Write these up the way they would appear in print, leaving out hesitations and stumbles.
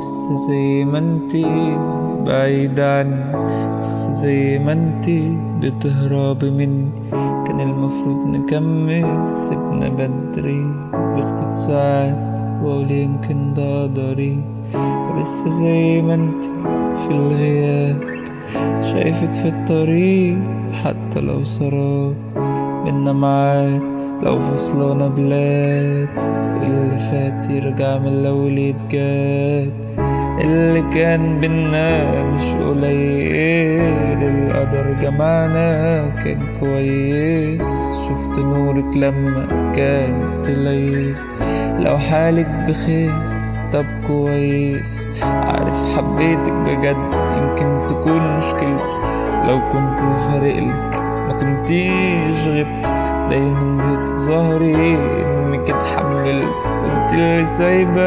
لسه زي ما انتي بعيد عني، لسه زي ما انتي بتهربي مني. كان المفروض نكمل، سيبنا بدري. بسكت ساعات واقول يمكن ده قدري. لسه زي ما انتي في الغياب، شايفك في الطريق حتى لو سراب. بينا معاد لو فصلنا بلاد، اللي فات يرجع من الأول يتجاب. اللي كان بينا مش قليل، القدر جمعنا كان كويس. شفت نورك لما كانت تليل. لو حالك بخير طب كويس، عارف حبيتك بجد يمكن تكون مشكلتي. لو كنت فارقلك ما كنتيش غبت، دايما بتظهري انك اتحملت. وانت اللي سايبة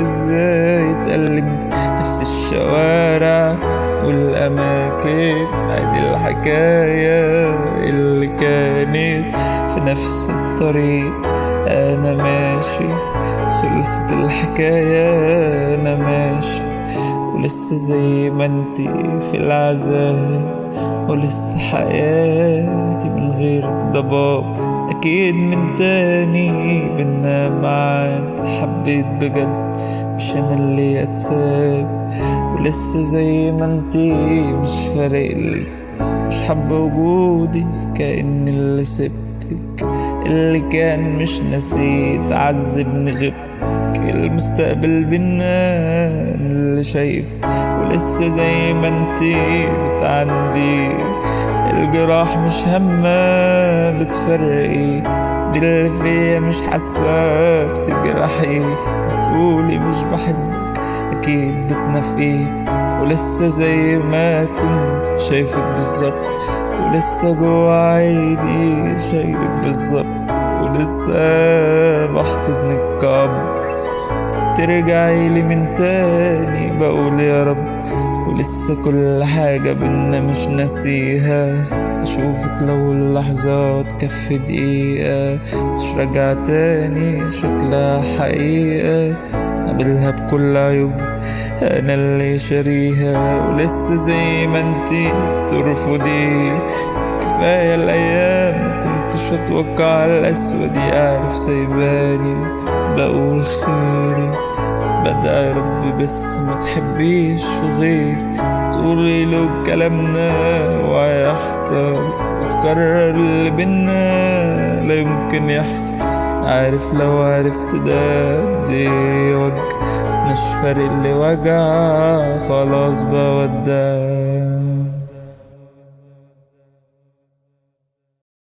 ازاي اتألمت. نفس الشوارع والاماكن، ادي الحكاية اللي كانت في نفس الطريق. انا ماشي خلصت الحكاية، انا ماشي ولسه زي ما انتي في العذاب. ولسه حياتي من غيرك ضباب. أكيد من تاني بينا معاد، حبيت بجد مش أنا اللي أتساب. ولسه زي ما انتي مش فارقلك، مش حابة وجودي كأن اللي سبتك. اللي كان مش نسيت عذبني غبتك. المستقبل بينا اللي شايف، ولسه زي ما انتي بتعندي. الجراح مش همه بتفرقي، دي اللي فيا مش حاسة بتجرحي. بتقولي مش بحبك اكيد بتنافقي. ولسه زي ما كنت شايفك بالظبط، ولسه جوا عيني شايفك بالظبط. ولسه بحتضنك كعب، ترجعي لي من تاني بقول يا رب. ولسه كل حاجة بينا مش ناسيها. اشوفك لو اللحظات كف دقيقة، مش راجعة تاني شكلها حقيقة. قابلها بكل عيوب انا اللي شاريها. ولسه زي ما انتي ترفضي، كفاية الايام مكنتش اتوقع الاسود. عارف سايباني بقول خيري، بدأ يا رب بس ما تحبيش غير. تقولي له كلامنا وهيحصل، وتكرر اللي بينا لا يمكن يحصل. عارف لو عرفت ده دي وجع، مش فارق اللي وجع خلاص بودع.